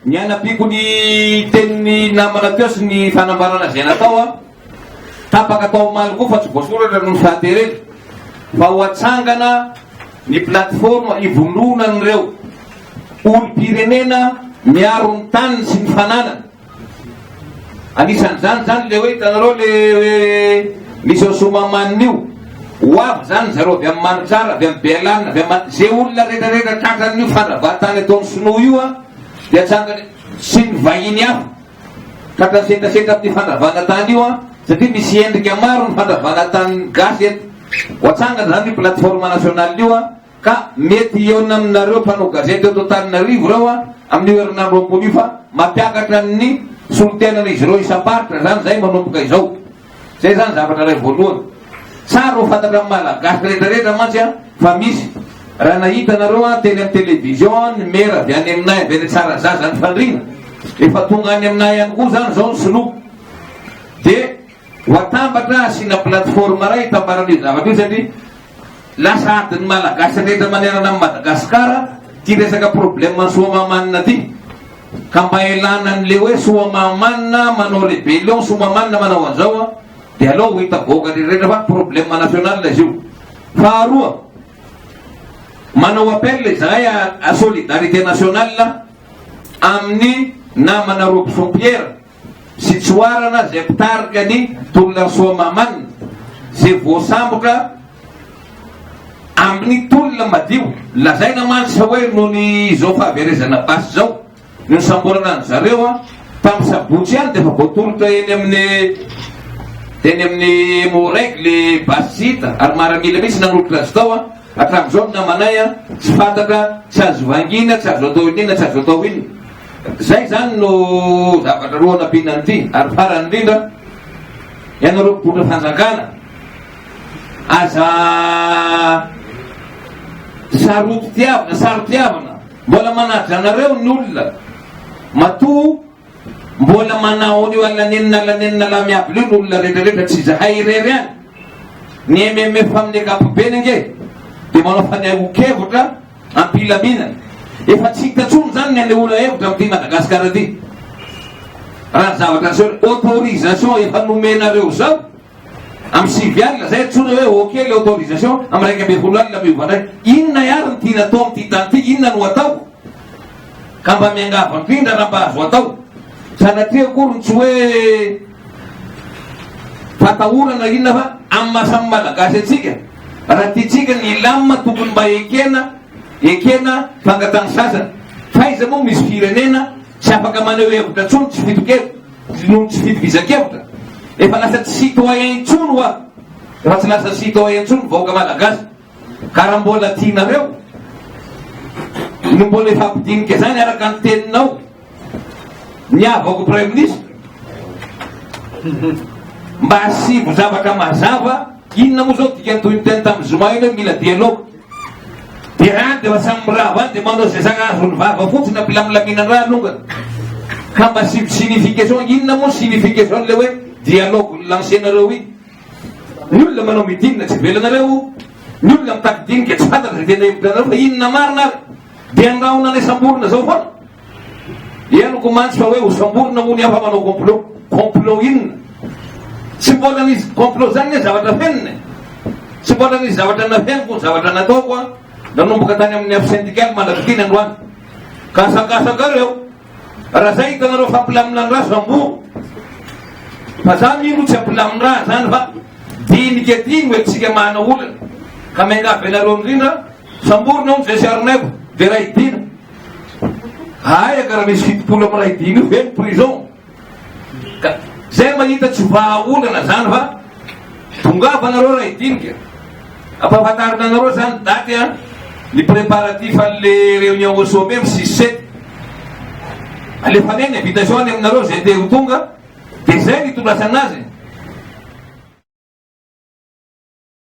ny anapiko ny tenin'ny namana teo sy ny fanambarana zay natao tapaka atao maly koa fa tsy voasoratra no fahaterely fa ho atsangana ny plateforme ivononan'ireo olo-pirenena miaro ny taniny sy ny fananana. Anisan'izany zany le hoe hitanareo le misy somamanio ho avy zany zareo avy amin'ny Manitsara, avy amin'ny Bealanina, avy amin'ny zay olona rehetrarehetra tratran'io fandravahatany ataony sinoa io dia atsangany sy ny vahiny hafa tratra setrasetra amin'ny fandravana tany io satria misy endrika maro ny fandravana tany gasy eto. Ho atsangana zany io plateforme nationale io ka mety eo aminareo mpanao gazety eto Antananarivo reo amin'ny herinandro ambony io fa mampiakatra ny solotenana izy ireo isam-paritra zany zay manomboka izao. Zay zany zavatra ray voalohany. Tsara ho fantatra amin'ny malagasy rehetrarehetra mantsy fa misy raha nahita nareo teny amin'ny televizion ny mera avy any aminay avy any tsara zaza ny fandrina efa tonga any aminay ihany koa zany zao ny sinoa de ho atambatra asina plateforme ray hitambaran'io zavatra io satria lasa adiny malagasy rehetra manerana amin'ny Madagasikara ty resaka problème ny soamamanina ty ka mba elana n'le hoe soamamanina manao rébellion, soamamanina manao an'izao de alao ho hita voaka rehetrarehetra fa problème national izy io. Faharoa, manao appel izahay a solidarité nationale amin'ny namana Robespierre sy tsoarana zay mpitarika ny tolona soamamanina zay voasamboka amin'ny tolona madio. Lazaina mantsy hoe noho ny izao fahaverezana basy zao ny samborana ny zareo tamin'ny sabotsy ihany de fa voatolotra eny amin'ny Moraiky le basita ary maramila misy nanolotra azy tao hatramin'izao namanay tsy fantatra, tsy azo vangina, tsy azo atao inona, tsy azo atao inona. Zay zany no zavatra roa nampiana an'ity. Ary farany indrindra ianareo mpitondra fanjakana aza saroto tiavana, saro tiavana, mbola manaja anareo ny olona matoa mbola manao an'io alanenina la miavy lio ny olona rehetrarehetra tsy zahay irery any ny MMF amin'ny ankapobeny nge de manao fanehoan-kevitra ampilaminana efa tsy hitatsony zany ny anehoana hevitra amin'ity Madagasikara ty. Raha zavatra so autorisation efa nomenareo zao amin'ny 7 alina zay tsona hoe ok le autorisation amin'ny 1.20 alina miovanay. Inona ihary ny tiana atao amin'ity tany ty, inona no atao ka mba miangava indrindra raha mba azo atao sanatria akory tsy hoe fatahorana inona fa amin'ny masamy malagasy atsika raha tiatsika ny lamma tokony mba ekena fangatany sasany. Faiza moa misy firenena tsy afaka maneho hevitra tsony tsy fitovizakevitra efa lasa tsy citoyen tsony hoa efa tsy lasa citoyen tsony vahoaka malagasy ka raha mbola tianareo no mbola efa ampidinika zany araka ny teninao niavako prime ministre mba asivo zavatra mazava. Inona moa zao dika toy ny teny tamin'ny Zoma iny hoe mila dialogue de raha de fa samy mirava any de manao zay zaka azo ny vava fotsiny ampilamilaminan raha alongany ka mba asivo signification. Inona moa signification le hoe dialogue lancenareo iny. Ny olona manao midinina tsy velanareo, ny olona mitakidinika tsy fantatra zay tena hevitranareo fa inona marina ary de andrahona ny samborona zao foana. Ianoko mantsy fa hoe ho samborona moa ny hafa manao complot inona. Tsy mbola nisy complot zany ny zavatra fenina, tsy mbola nisy zavatra nafeniko, zavatra nataoko nanomboka tany amin'ny afo syndical manakitiny androany ka asakasakareo. Raha zay hitanareo fampilaminany raha samboro fa za mino tsy ampilamin raha zany fa dinika ty hoe tsika mahana olana ka miangavy anareo indrindra samborona o zay siarinako de raha idina aya ka raha misy fitopolo amin'ny raha idina io veny prison ka zay mahita tsy vahaolana zany fa tongava anareo raha idinika. Ampahafantarina anareo zany daty ny préparatif an'le réunion au sommet 6-7 alefaneny invitation any aminareo zay te ho tonga de zay nitondrasanazy